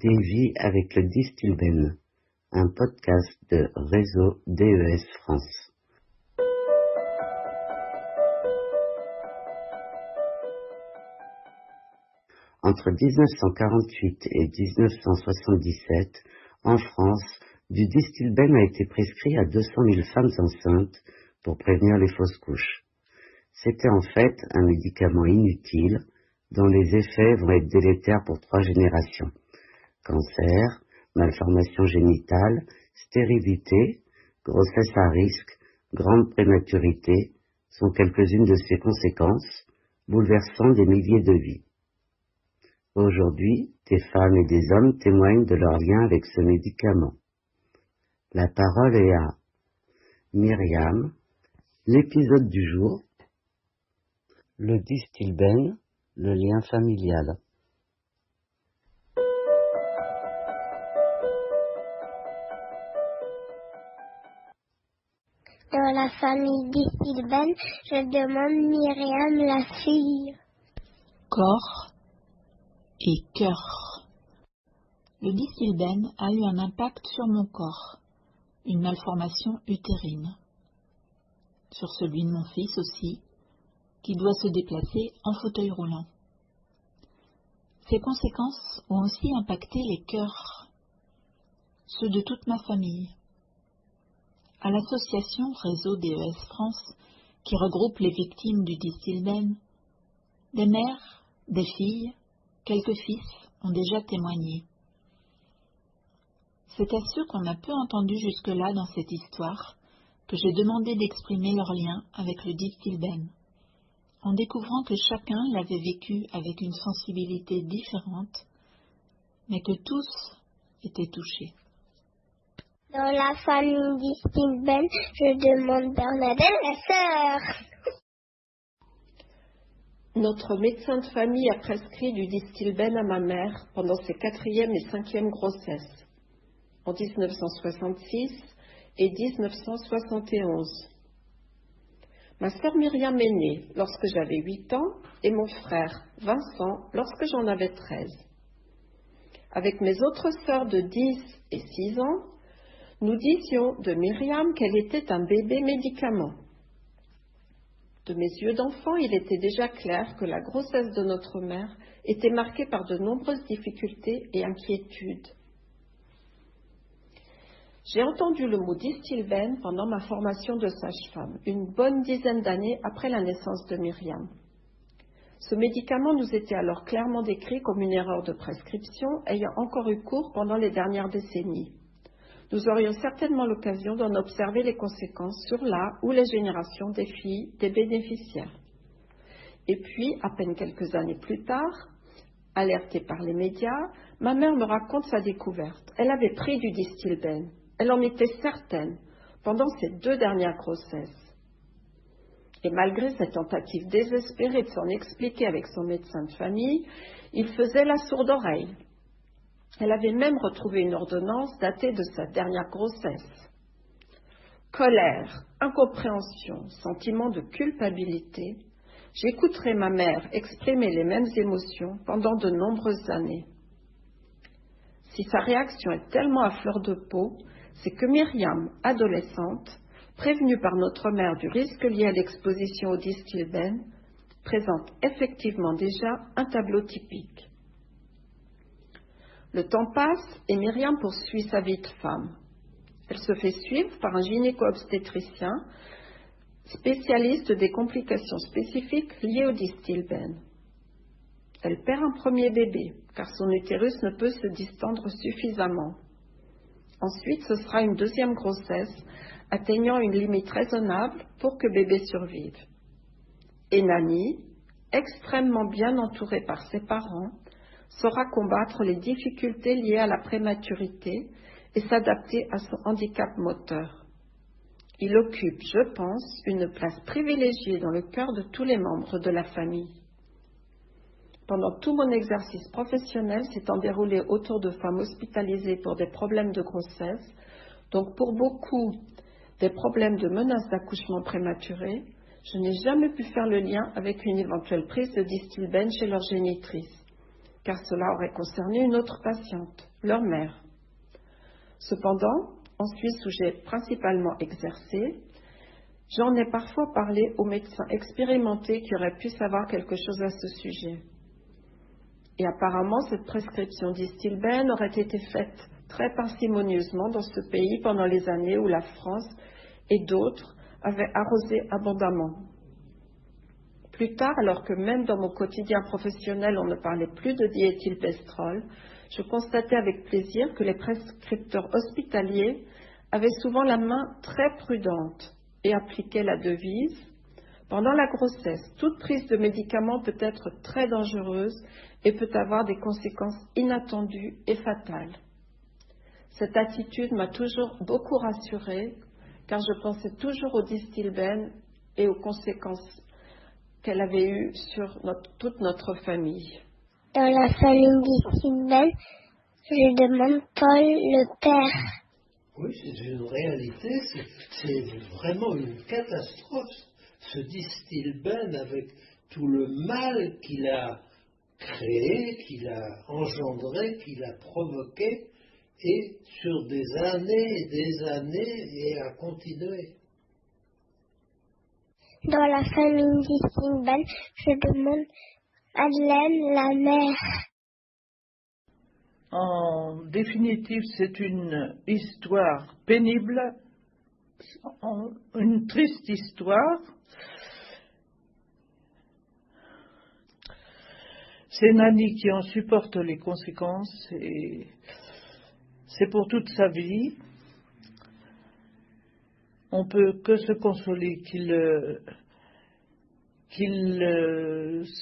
Des vies avec le Distilben, un podcast de Réseau DES France. Entre 1948 et 1977, en France, du Distilben a été prescrit à 200 000 femmes enceintes pour prévenir les fausses couches. C'était en fait un médicament inutile dont les effets vont être délétères pour 3 générations. Cancer, malformation génitale, stérilité, grossesse à risque, grande prématurité sont quelques-unes de ses conséquences, bouleversant des milliers de vies. Aujourd'hui, des femmes et des hommes témoignent de leur lien avec ce médicament. La parole est à Myriam. L'épisode du jour, le Distilben, le lien familial. Dans la famille Distilben, je demande Myriam la fille. Corps et cœur. Le Distilben a eu un impact sur mon corps, une malformation utérine. Sur celui de mon fils aussi, qui doit se déplacer en fauteuil roulant. Ces conséquences ont aussi impacté les cœurs, ceux de toute ma famille. À l'association Réseau DES France, qui regroupe les victimes du Distilben, des mères, des filles, quelques fils ont déjà témoigné. C'est à ceux qu'on a peu entendus jusque-là dans cette histoire que j'ai demandé d'exprimer leur lien avec le Distilben, en découvrant que chacun l'avait vécu avec une sensibilité différente, mais que tous étaient touchés. Dans la famille Distilben, je demande Bernadette la sœur. Notre médecin de famille a prescrit du Distilben à ma mère pendant ses 4e et 5e grossesses, en 1966 et 1971. Ma sœur Myriam est née lorsque j'avais 8 ans et mon frère Vincent lorsque j'en avais 13. Avec mes autres sœurs de 10 et 6 ans, nous disions de Myriam qu'elle était un bébé médicament. De mes yeux d'enfant, il était déjà clair que la grossesse de notre mère était marquée par de nombreuses difficultés et inquiétudes. J'ai entendu le mot Distilben pendant ma formation de sage-femme, une bonne dizaine d'années après la naissance de Myriam. Ce médicament nous était alors clairement décrit comme une erreur de prescription ayant encore eu cours pendant les dernières décennies. Nous aurions certainement l'occasion d'en observer les conséquences sur la ou les générations des filles des bénéficiaires. Et puis, à peine quelques années plus tard, alertée par les médias, ma mère me raconte sa découverte. Elle avait pris du Distilben. Elle en était certaine pendant ses 2 dernières grossesses. Et malgré cette tentative désespérée de s'en expliquer avec son médecin de famille, il faisait la sourde oreille. Elle avait même retrouvé une ordonnance datée de sa dernière grossesse. Colère, incompréhension, sentiment de culpabilité, j'écouterai ma mère exprimer les mêmes émotions pendant de nombreuses années. Si sa réaction est tellement à fleur de peau, c'est que Myriam, adolescente, prévenue par notre mère du risque lié à l'exposition au Distilben, présente effectivement déjà un tableau typique. Le temps passe et Myriam poursuit sa vie de femme. Elle se fait suivre par un gynéco-obstétricien, spécialiste des complications spécifiques liées au Distilben. Elle perd un premier bébé, car son utérus ne peut se distendre suffisamment. Ensuite, ce sera une 2e grossesse, atteignant une limite raisonnable pour que bébé survive. Et Nani, extrêmement bien entourée par ses parents, saura combattre les difficultés liées à la prématurité et s'adapter à son handicap moteur. Il occupe, je pense, une place privilégiée dans le cœur de tous les membres de la famille. Pendant tout mon exercice professionnel s'étant déroulé autour de femmes hospitalisées pour des problèmes de grossesse, donc pour beaucoup des problèmes de menaces d'accouchement prématuré, je n'ai jamais pu faire le lien avec une éventuelle prise de Distilben chez leur génitrice. car cela aurait concerné une autre patiente, leur mère. Cependant, en Suisse où j'ai principalement exercé, j'en ai parfois parlé aux médecins expérimentés qui auraient pu savoir quelque chose à ce sujet. Et apparemment, cette prescription d'Istilben aurait été faite très parcimonieusement dans ce pays pendant les années où la France et d'autres avaient arrosé abondamment. Plus tard, alors que même dans mon quotidien professionnel, on ne parlait plus de diéthylbestrol, je constatais avec plaisir que les prescripteurs hospitaliers avaient souvent la main très prudente et appliquaient la devise: pendant la grossesse, toute prise de médicaments peut être très dangereuse et peut avoir des conséquences inattendues et fatales. Cette attitude m'a toujours beaucoup rassurée, car je pensais toujours au Distilben et aux conséquences qu'elle avait eues sur toute notre famille. Dans la famille Distilben, je demande Paul le père. Oui, c'est une réalité, c'est vraiment une catastrophe, ce Distilben avec tout le mal qu'il a créé, qu'il a engendré, qu'il a provoqué, et sur des années et des années, et a continué. Dans la famille Distilben, je demande Madeleine la mère. En définitive, c'est une histoire pénible, une triste histoire. C'est Nanny qui en supporte les conséquences et c'est pour toute sa vie. On peut que se consoler qu'il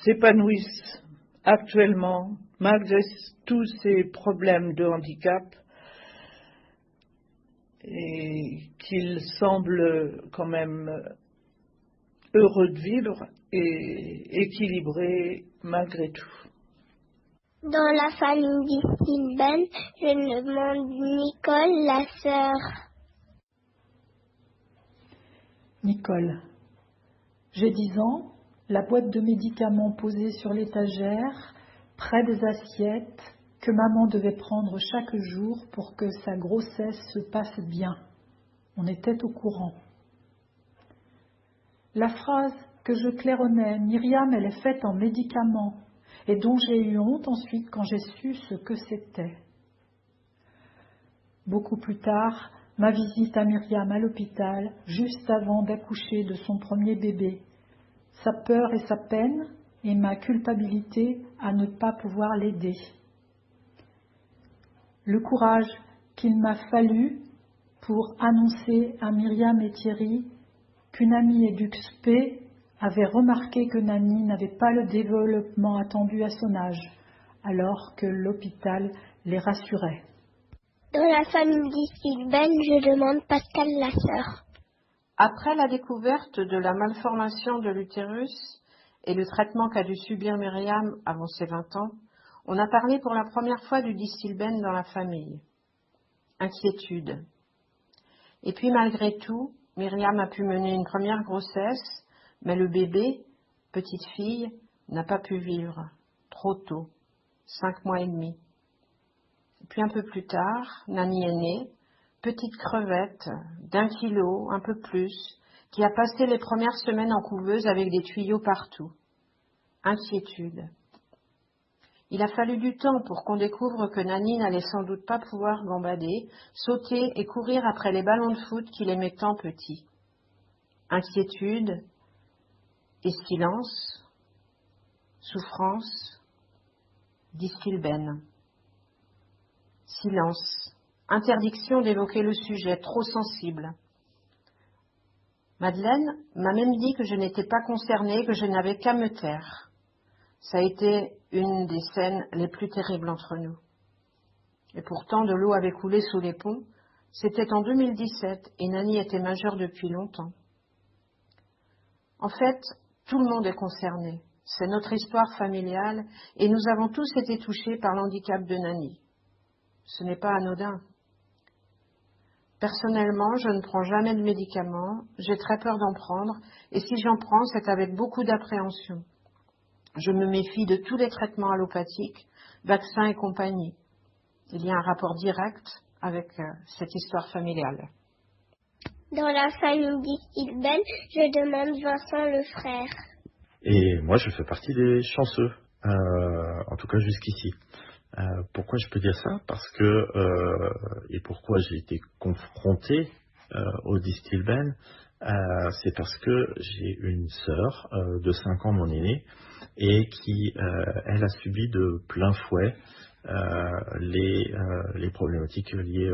s'épanouisse actuellement, malgré tous ces problèmes de handicap, et qu'il semble quand même heureux de vivre et équilibré malgré tout. Dans la famille Distilben, je demande Nicole la sœur. Nicole, j'ai 10 ans, la boîte de médicaments posée sur l'étagère, près des assiettes, que maman devait prendre chaque jour pour que sa grossesse se passe bien. On était au courant. La phrase que je claironnais, Myriam, elle est faite en médicaments, et dont j'ai eu honte ensuite quand j'ai su ce que c'était. Beaucoup plus tard, ma visite à Myriam à l'hôpital, juste avant d'accoucher de son premier bébé, sa peur et sa peine, et ma culpabilité à ne pas pouvoir l'aider. Le courage qu'il m'a fallu pour annoncer à Myriam et Thierry qu'une amie EduxP avait remarqué que Nanny n'avait pas le développement attendu à son âge, alors que l'hôpital les rassurait. Dans la famille Distilben, je demande Pascal la sœur. Après la découverte de la malformation de l'utérus et le traitement qu'a dû subir Myriam avant ses 20 ans, on a parlé pour la première fois du Distilben dans la famille. Inquiétude. Et puis malgré tout, Myriam a pu mener une première grossesse, mais le bébé, petite fille, n'a pas pu vivre, trop tôt, 5 mois et demi. Et puis un peu plus tard, Nanny est née, petite crevette d'1 kilo, un peu plus, qui a passé les premières semaines en couveuse avec des tuyaux partout. Inquiétude. Il a fallu du temps pour qu'on découvre que Nanny n'allait sans doute pas pouvoir gambader, sauter et courir après les ballons de foot qu'il aimait tant petit. Inquiétude et silence, souffrance, Distilben. Silence, interdiction d'évoquer le sujet, trop sensible. Madeleine m'a même dit que je n'étais pas concernée, que je n'avais qu'à me taire. Ça a été une des scènes les plus terribles entre nous. Et pourtant, de l'eau avait coulé sous les ponts. C'était en 2017 et Nanny était majeure depuis longtemps. En fait, tout le monde est concerné. C'est notre histoire familiale et nous avons tous été touchés par l'handicap de Nanny. Ce n'est pas anodin. Personnellement, je ne prends jamais de médicaments, j'ai très peur d'en prendre et si j'en prends, c'est avec beaucoup d'appréhension. Je me méfie de tous les traitements allopathiques, vaccins et compagnie. Il y a un rapport direct avec cette histoire familiale. Dans la famille Distilben, je demande Vincent le frère. Et moi, je fais partie des chanceux, en tout cas jusqu'ici. Pourquoi je peux dire ça? Parce que, et pourquoi j'ai été confronté au Distilben, c'est parce que j'ai une sœur de 5 ans, mon aînée, et qui, elle a subi de plein fouet les problématiques liées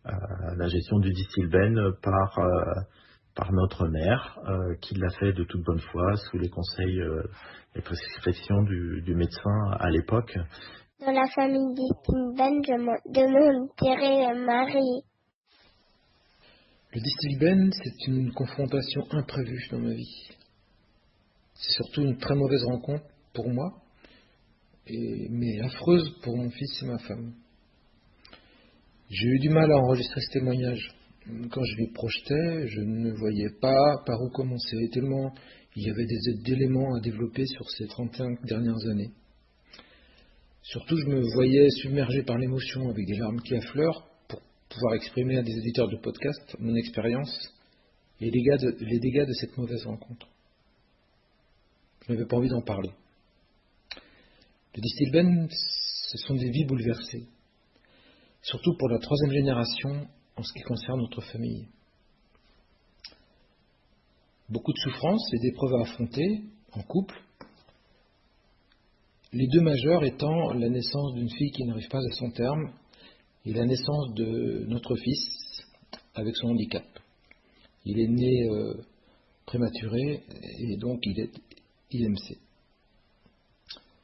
à la gestion du Distilben par notre mère, qui l'a fait de toute bonne foi, sous les conseils et prescriptions du médecin à l'époque. Dans la famille Distilben, je demande Thérèse et Marie. Le Distilben, c'est une confrontation imprévue dans ma vie. C'est surtout une très mauvaise rencontre pour moi, mais affreuse pour mon fils et ma femme. J'ai eu du mal à enregistrer ce témoignage. Quand je m'y projetais, je ne voyais pas par où commencer, tellement il y avait d'éléments à développer sur ces 35 dernières années. Surtout, je me voyais submergé par l'émotion avec des larmes qui affleurent pour pouvoir exprimer à des éditeurs de podcast mon expérience et les dégâts de cette mauvaise rencontre. Je n'avais pas envie d'en parler. Le Distilben, ce sont des vies bouleversées, surtout pour la 3e génération en ce qui concerne notre famille. Beaucoup de souffrances et d'épreuves à affronter en couple, les 2 majeures étant la naissance d'une fille qui n'arrive pas à son terme et la naissance de notre fils avec son handicap. Il est né prématuré et donc il est IMC.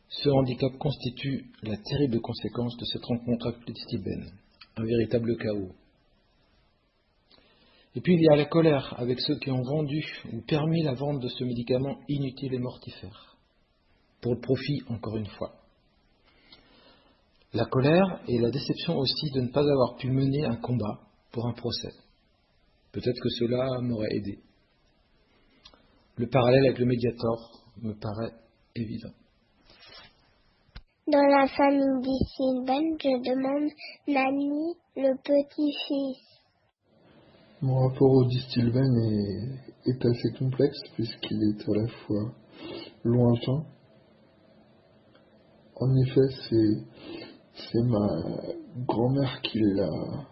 Ce handicap constitue la terrible conséquence de cette rencontre avec le Distilben, un véritable chaos. Et puis il y a la colère avec ceux qui ont vendu ou permis la vente de ce médicament inutile et mortifère, pour le profit encore une fois. La colère et la déception aussi de ne pas avoir pu mener un combat pour un procès. Peut-être que cela m'aurait aidé. Le parallèle avec le Mediator me paraît évident. Dans la famille Distilben, je demande Nani, le petit-fils. Mon rapport au Distilben est assez complexe puisqu'il est à la fois lointain. En effet, c'est ma grand-mère qui l'a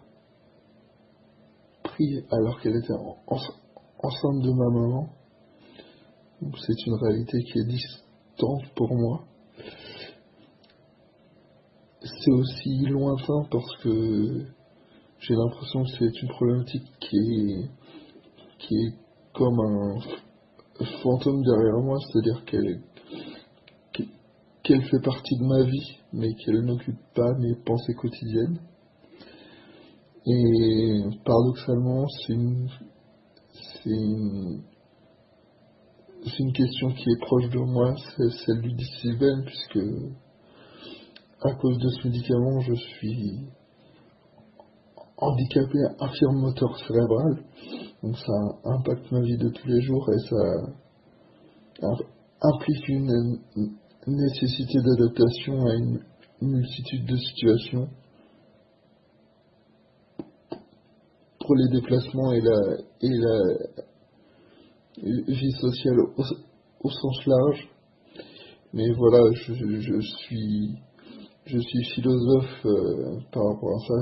pris alors qu'elle était enceinte de ma maman. Donc c'est une réalité qui est distante pour moi. C'est aussi lointain parce que j'ai l'impression que c'est une problématique qui est comme un fantôme derrière moi, c'est-à-dire qu'elle fait partie de ma vie, mais qu'elle n'occupe pas mes pensées quotidiennes. Et paradoxalement, c'est une question qui est proche de moi, c'est celle du Distilben, puisque à cause de ce médicament, je suis handicapé infirme moteur cérébral, donc ça impacte ma vie de tous les jours et ça implique une nécessité d'adaptation à une multitude de situations pour les déplacements et la vie sociale au sens large. Mais voilà, je suis philosophe par rapport à ça.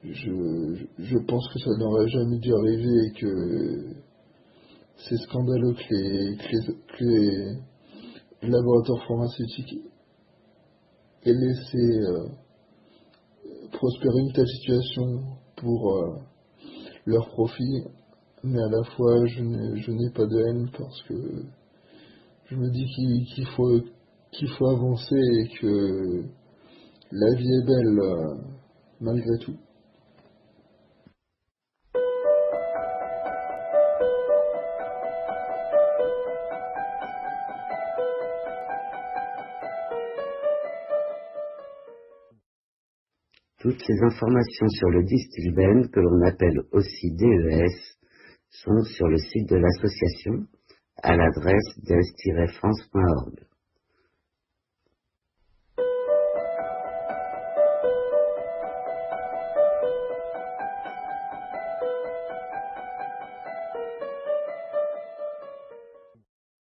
Je pense que ça n'aurait jamais dû arriver et que c'est scandaleux que les laboratoires pharmaceutiques aient laissé prospérer une telle situation pour leur profit, mais à la fois je n'ai pas de haine parce que je me dis qu'il faut avancer et que la vie est belle malgré tout. Toutes les informations sur le Distilben, que l'on appelle aussi DES, sont sur le site de l'association à l'adresse des-france.org.